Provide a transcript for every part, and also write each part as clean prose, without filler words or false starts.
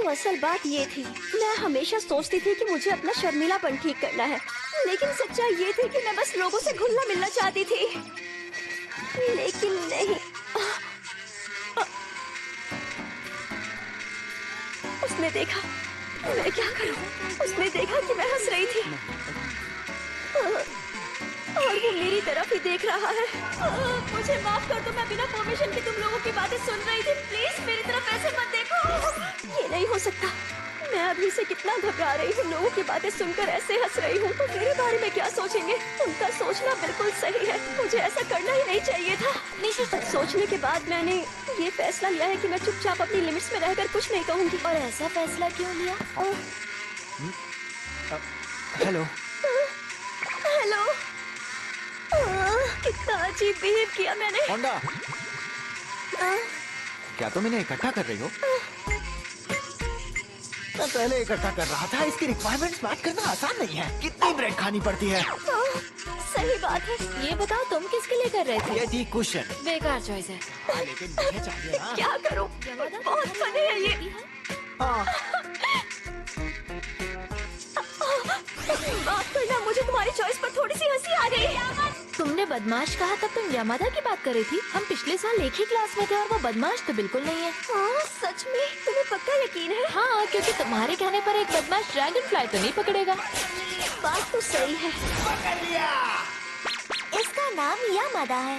तो असल बात ये थी, मैं हमेशा सोचती थी कि मुझे अपना शर्मीलापन ठीक करना है, लेकिन सच्चाई ये थी कि मैं बस लोगों से घुलना मिलना चाहती थी। लेकिन नहीं, उसने देखा, मैं क्या करूं? उसने देखा कि मैं हंस रही थी और वो मेरी तरफ ही देख रहा है। मुझे माफ कर दो, मैं बिना परमिशन के तुम लोगों की बातें सुन रही थी। प्लीज मेरी तरफ ऐसे मत देखो। ये नहीं हो सकता। मैं अभी से कितना घबरा रही हूँ, लोगों की बातें सुनकर ऐसे हंस रही हूँ तो मेरे बारे में क्या सोचेंगे? उनका सोचना बिल्कुल सही है, मुझे ऐसा करना ही नहीं चाहिए था। निशी, सोचने के बाद मैंने ये फैसला लिया है कि मैं चुपचाप अपनी लिमिट्स में रहकर कुछ नहीं कहूँगी। और ऐसा फैसला क्यों लिया? हेलो। हेलो। कितना अजीब बिहेव किया मैंने। होंडा, क्या तुम इन्हें इकट्ठा कर रही हो? मैं पहले इकट्ठा कर रहा था। इसकी रिक्वायरमेंट्स मैच करना आसान नहीं है। कितनी ब्रेड खानी पड़ती है। सही बात है। ये बताओ तुम किसके लिए कर रहे थे? ये थी कुशन। बेकार चॉइस है। लेकिन मुझे चाहिए ना। क्या करूं? बहुत फनी है ये। माफ करना, मुझे तुम्हारी चॉइस पर थोड़ी सी हंसी आ गई। तुमने बदमाश कहा तब तुम यामादा की बात कर रही थी। हम पिछले साल एक ही क्लास में थे और वो बदमाश तो बिल्कुल नहीं है। सच में? तुम्हें पक्का यकीन है? हाँ, क्योंकि तुम्हारे कहने पर एक बदमाश ड्रैगन फ्लाई तो नहीं पकड़ेगा। बात तो सही है। पकड़ लिया। इसका नाम यामादा है।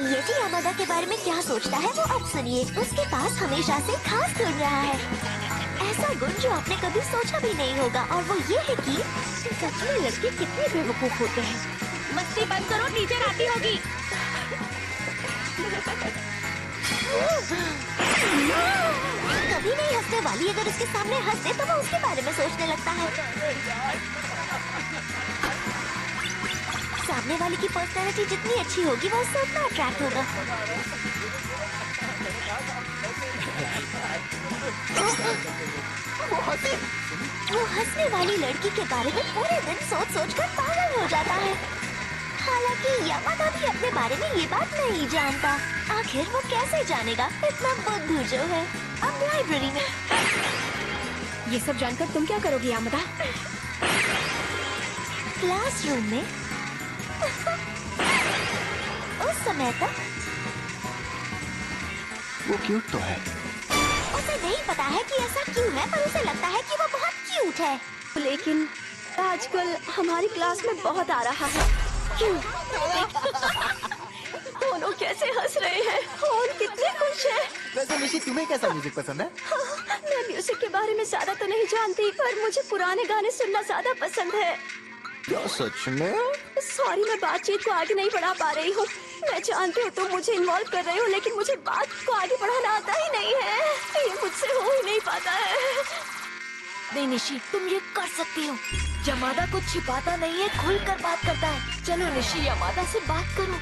यदि यामादा के बारे में क्या सोचता है वो अब सुनिए। उसके पास हमेशा से खास गुण रहा है, ऐसा गुण जो आपने कभी सोचा भी नहीं होगा, और वो ये है कि सच में लड़के कितने बेवकूफ होते हैं। मस्ती बंद करो, टीचर आती होगी। कभी नहीं हंसने वाली, अगर उसके सामने हंसे तो वो उसके बारे में सोचने लगता है। सामने वाले की पर्सनैलिटी जितनी अच्छी होगी वो उससे उतना अट्रैक्ट होगा। वो हंसने वाली लड़की के बारे में पूरे दिन सोच सोच कर पागल हो जाता है। हालांकि यामादा भी अपने बारे में ये बात नहीं जानता। आखिर वो कैसे जानेगा? इतना बुद्धू जो है। अब लाइब्रेरी में ये सब जानकर तुम क्या करोगी यामादा? क्लासरूम में उस समय तक वो क्यूट तो है। उसे नहीं पता है कि ऐसा क्यों है, पर उसे लगता है कि वो बहुत क्यूट है। लेकिन आजकल हमारी क्लास में बहुत आ रहा है। क्यों? दोनों कैसे हंस रहे हैं और कितने खुश हैं। वैसे निशी, तुम्हें कैसा म्यूजिक पसंद है? मैं म्यूजिक के बारे में ज्यादा तो नहीं जानती, पर मुझे पुराने गाने सुनना ज्यादा पसंद है। क्या सच में? सॉरी, मैं बातचीत को आगे नहीं बढ़ा पा रही हूँ। मैं जानती हूँ तुम मुझे इन्वॉल्व कर रहे हो, लेकिन मुझे बात को आगे बढ़ाना आता ही नहीं है। ये मुझसे हो ही नहीं पाता है। नहीं निशी, तुम ये कर सकती हो। यामादा कुछ छिपाता नहीं है, खुलकर बात करता है। चलो निशी, यामादा से बात करो।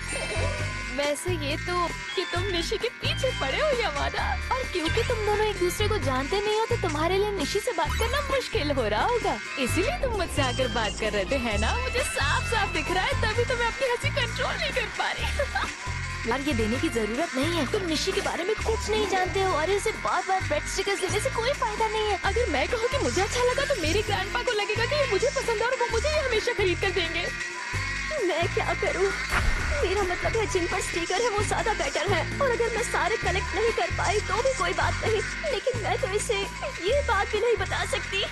वैसे ये तो कि तुम निशी के पीछे पड़े हो यामादा, और क्योंकि तुम दोनों एक दूसरे को जानते नहीं हो तो तुम्हारे लिए निशी से बात करना मुश्किल हो रहा होगा। इसीलिए तुम मुझसे आकर बात कर रहे थे, है ना? मुझे साफ साफ दिख रहा है, तभी तो मैं अपनी हंसी कंट्रोल नहीं कर पा रही। यार, ये देने की जरूरत नहीं है। तुम निशी के बारे में कुछ नहीं जानते हो और इसे बार बार ब्रेड स्टिकर्स देने से कोई फायदा नहीं है। अगर मैं कहूँ कि मुझे अच्छा लगा तो मेरे ग्रैंडपा को लगेगा कि ये मुझे पसंद है और वो मुझे ये हमेशा खरीद कर देंगे। मैं क्या करूँ? मेरा मतलब है जिन पर स्टिकर है वो ज्यादा बेटर है, और अगर मैं सारे कलेक्ट नहीं कर पाई तो भी कोई बात नहीं, लेकिन मैं तो इसे ये बात भी नहीं बता सकती।